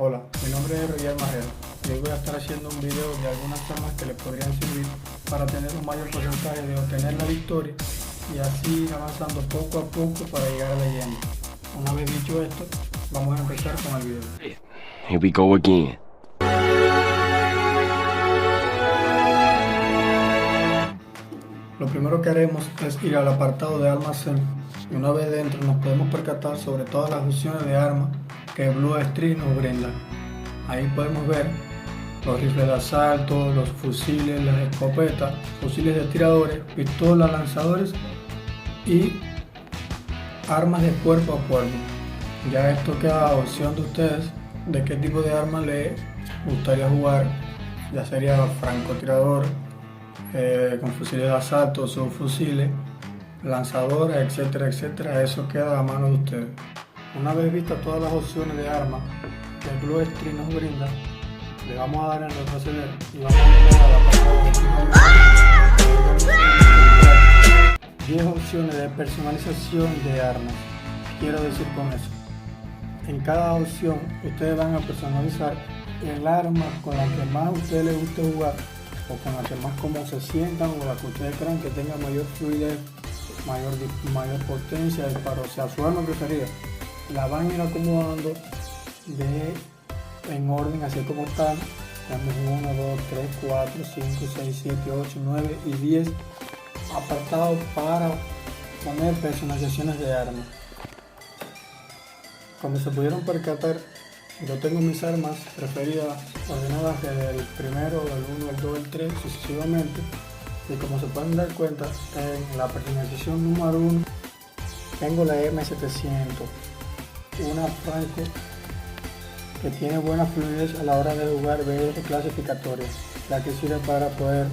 Hola, mi nombre es Roger Marrero y hoy voy a estar haciendo un video de algunas armas que les podrían servir para tener un mayor porcentaje de obtener la victoria y así ir avanzando poco a poco para llegar a la leyenda. Una vez dicho esto, vamos a empezar con el video. Here we go again. Lo primero que haremos es ir al apartado de almacén y una vez dentro nos podemos percatar sobre todas las opciones de armas que Blue String nos brinda. Ahí podemos ver los rifles de asalto, los fusiles, las escopetas, fusiles de tiradores, pistolas, lanzadores y armas de cuerpo a cuerpo. Ya esto queda a opción de ustedes de qué tipo de arma les gustaría jugar, ya sería francotirador, con fusiles de asalto, subfusiles, lanzadores, etcétera, etcétera. Eso queda a mano de ustedes. Una vez vistas todas las opciones de armas que Blue String nos brinda, le vamos a dar en retroceder y vamos a volver a la 10 opciones de personalización de armas. Quiero decir con eso, en cada opción ustedes van a personalizar el arma con la que más a ustedes les guste jugar o con la que más como se sientan o la que ustedes crean que tenga mayor fluidez, mayor potencia de disparo, o sea, su arma preferida. La van a ir acomodando en orden así como están. Tenemos 1, 2, 3, 4, 5, 6, 7, 8, 9 y 10 apartados para poner personalizaciones de armas. Como se pudieron percatar, yo tengo mis armas preferidas ordenadas desde el primero, el 1, el 2, el 3 sucesivamente, y como se pueden dar cuenta, en la personalización número 1 tengo la M700, una Franco que tiene buena fluidez a la hora de jugar BR clasificatoria, la que sirve para poder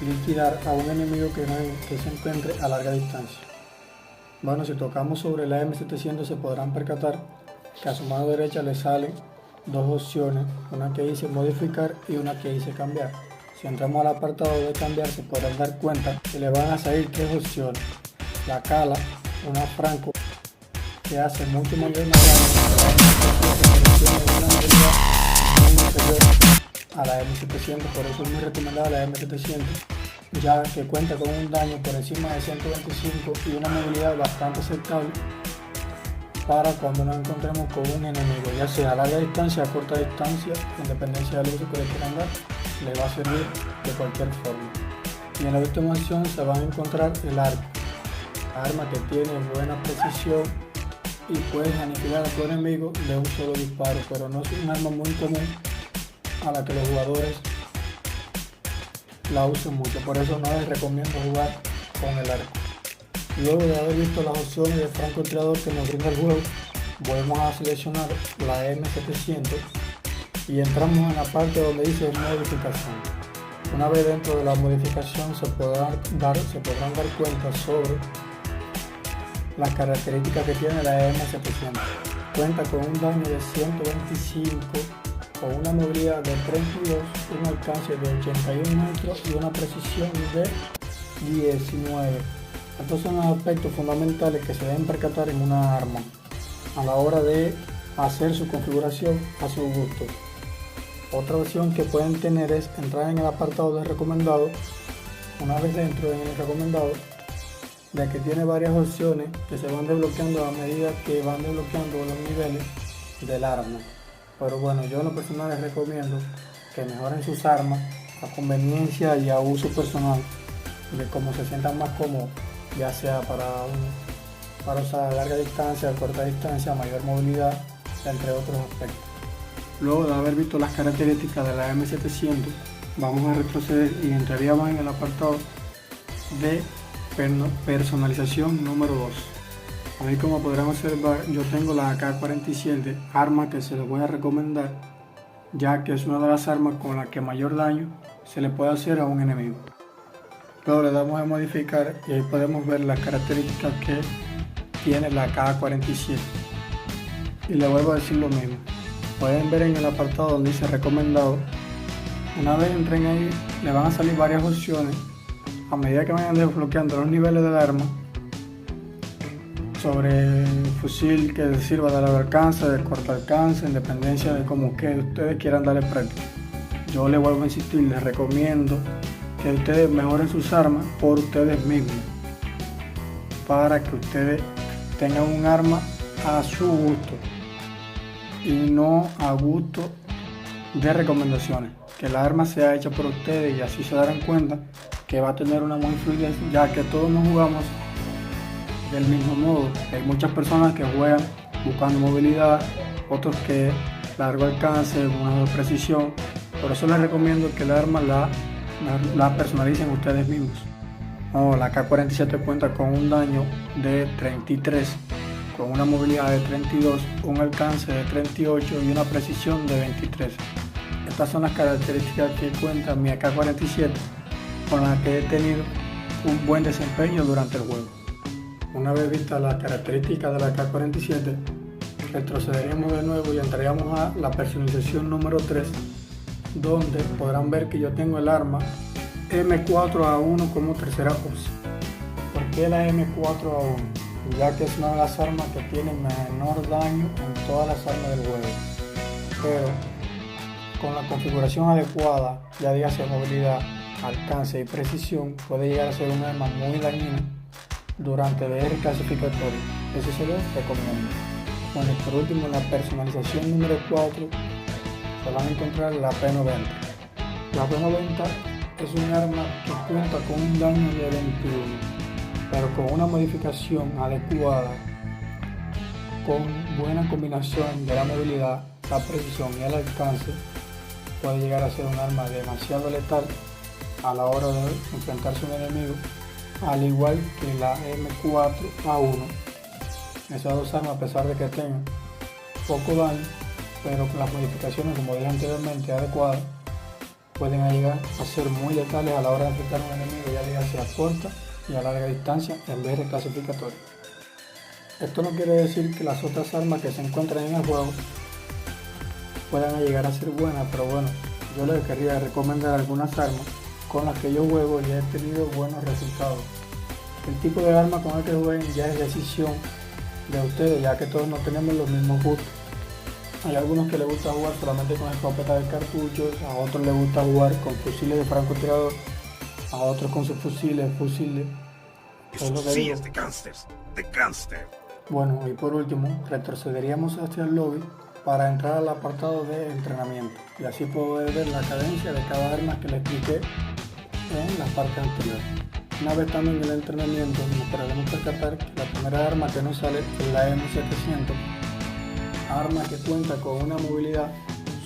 liquidar a un enemigo que se encuentre a larga distancia. Bueno, si tocamos sobre la M700 se podrán percatar que a su mano derecha le salen dos opciones, una que dice modificar y una que dice cambiar. Si entramos al apartado de cambiar se podrán dar cuenta que le van a salir tres opciones: la Cala, una Franco que hace mucho mayor daño a la M700, por eso es muy recomendada la M700, ya que cuenta con un daño por encima de 125 y una movilidad bastante aceptable para cuando nos encontremos con un enemigo, ya sea a larga distancia, a corta distancia, en dependencia del uso que le quieran dar, le va a servir de cualquier forma. Y en la última opción se van a encontrar el arco, arma que tiene buena precisión y puedes aniquilar a tu enemigo de un solo disparo, pero no es un arma muy común a la que los jugadores la usen mucho, por eso no les recomiendo jugar con el arco. Luego de haber visto las opciones de francotirador que nos brinda el juego, volvemos a seleccionar la M700 y entramos en la parte donde dice modificación. Una vez dentro de la modificación se podrán dar cuenta sobre las características que tiene la M700. Cuenta con un daño de 125, con una movilidad de 32, un alcance de 81 metros y una precisión de 19. Estos son los aspectos fundamentales que se deben percatar en una arma a la hora de hacer su configuración a su gusto. Otra opción que pueden tener es entrar en el apartado de recomendado. Una vez dentro en el recomendado, ya que tiene varias opciones que se van desbloqueando a medida que van desbloqueando los niveles del arma. Pero bueno, yo en lo personal les recomiendo que mejoren sus armas a conveniencia y a uso personal, de cómo se sientan más cómodos, ya sea para usar a larga distancia, a corta distancia, mayor movilidad, entre otros aspectos. Luego de haber visto las características de la M700, vamos a retroceder y entraríamos en el apartado de personalización número 2. Ahí, como podrán observar, yo tengo la AK-47, arma que se les voy a recomendar, ya que es una de las armas con la que mayor daño se le puede hacer a un enemigo. Luego le damos a modificar y ahí podemos ver las características que tiene la AK-47. Y le vuelvo a decir lo mismo. Pueden ver en el apartado donde dice recomendado. Una vez entren ahí, le van a salir varias opciones. A medida que vayan desbloqueando los niveles del arma, sobre fusil que sirva de largo alcance, de corto alcance, en dependencia de cómo que ustedes quieran darle práctica. Yo les vuelvo a insistir, les recomiendo que ustedes mejoren sus armas por ustedes mismos, para que ustedes tengan un arma a su gusto y no a gusto de recomendaciones. Que la arma sea hecha por ustedes y así se darán cuenta que va a tener una buena fluidez, ya que todos nos jugamos del mismo modo. Hay muchas personas que juegan buscando movilidad, otros que largo alcance, una de precisión. Por eso les recomiendo que la arma la personalicen ustedes mismos. La K-47 cuenta con un daño de 33, con una movilidad de 32, un alcance de 38 y una precisión de 23. Estas son las características que cuenta mi AK-47, con las que he tenido un buen desempeño durante el juego. Una vez vistas las características de la AK-47, retrocederíamos de nuevo y entraríamos a la personalización número 3, donde podrán ver que yo tengo el arma M4A1 como tercera opción. ¿Por qué la M4A1? Ya que es una de las armas que tiene menor daño en todas las armas del juego, pero con la configuración adecuada, ya dígase movilidad, alcance y precisión, puede llegar a ser un arma muy dañina durante el clasificatorio. Eso se lo recomiendo. Bueno, y por último, en la personalización número 4 se van a encontrar la P90. La P90 es un arma que cuenta con un daño de 21, pero con una modificación adecuada, con buena combinación de la movilidad, la precisión y el alcance, puede llegar a ser un arma demasiado letal a la hora de enfrentarse a un enemigo, al igual que la M4A1. Esas dos armas, a pesar de que tengan poco daño, pero con las modificaciones, como dije anteriormente, adecuadas, pueden llegar a ser muy letales a la hora de enfrentar a un enemigo, ya dígase a corta y a larga distancia en vez de clasificatorio. Esto no quiere decir que las otras armas que se encuentran en el juego puedan llegar a ser buenas, pero bueno, yo les quería recomendar algunas armas con las que yo juego y he tenido buenos resultados. El tipo de arma con el que jueguen ya es decisión de ustedes, ya que todos no tenemos los mismos gustos. Hay algunos que les gusta jugar solamente con escopeta de cartuchos, a otros les gusta jugar con fusiles de francotirador, a otros con sus fusiles. Eso sí es de gangsters, de gangster. Bueno, y por último, retrocederíamos hacia el lobby para entrar al apartado de entrenamiento y así poder ver la cadencia de cada arma que les expliqué en la parte anterior. Una vez también en el entrenamiento, nos podremos percatar que la primera arma que nos sale es la M700, arma que cuenta con una movilidad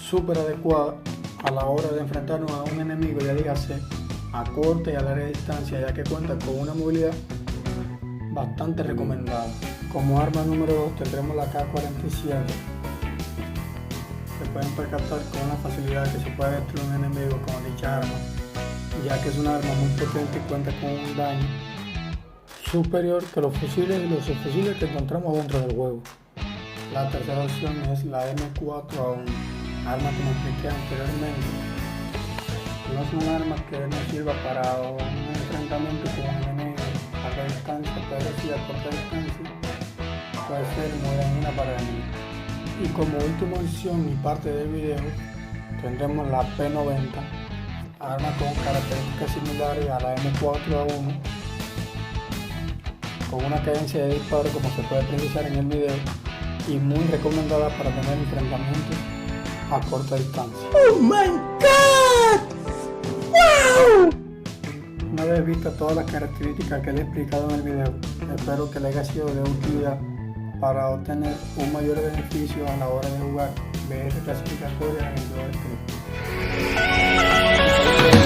súper adecuada a la hora de enfrentarnos a un enemigo, ya dígase a corta y a larga distancia, ya que cuenta con una movilidad bastante recomendada. Como arma número 2 tendremos la K-47. Se pueden percatar con una facilidad que se puede destruir un enemigo con dicha arma, ya que es una arma muy potente y cuenta con un daño superior que los fusiles y los subfusiles que encontramos dentro del juego. La tercera opción es la M4A1, arma como expliqué anteriormente. No es un arma que nos sirva para un enfrentamiento con un enemigo a larga distancia, pero sí a corta distancia puede ser muy dañina para el enemigo. Y como última opción y parte del video tendremos la P90, arma con características similares a la M4A1, con una cadencia de disparo como se puede precisar en el video y muy recomendada para tener enfrentamientos a corta distancia. ¡Oh my God! ¡Wow! Una vez vistas todas las características que le he explicado en el video, espero que les haya sido de utilidad para obtener un mayor beneficio a la hora de jugar BR clasificatoria en el juego de